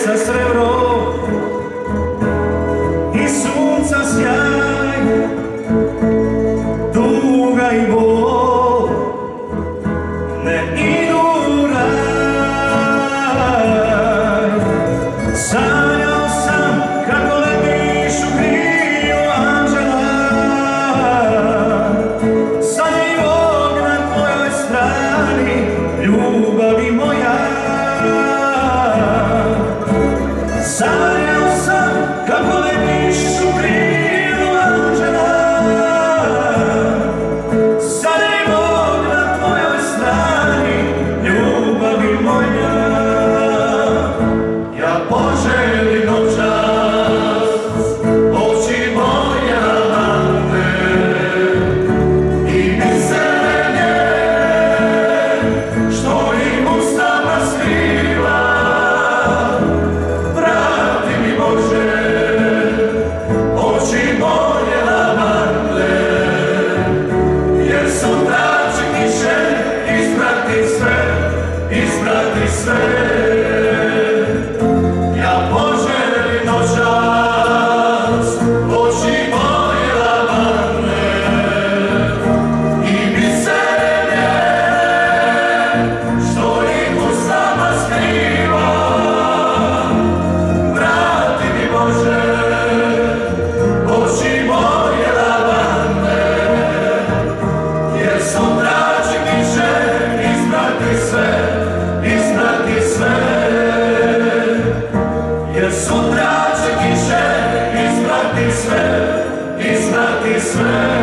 nebesa srebro i sunca sjaj, tuga i bol ne idu u raj. Sanjao sam kako letiš u krilu anđela, sad je i Bog na tvojoj strani, ljubavi moja. Sanjao sam kako letiš u krilu anđela, sad je i Bog na tvojoj strani, ljubavi moja. Ja poželim noćas oči moje lavande i biserene što im ustima skriva. Vrati mi Bože oči moje lavande, jer sutra će kiše isprati sve, isprati sve. Ja poželim noćas oči moje lavande i biserene što ih ustima skriva. Vrati mi Bože oči moje lavande, jer sutra će kiše isprati sve, isprati sve. Jer sutra će kiše isprati sve, isprati sve.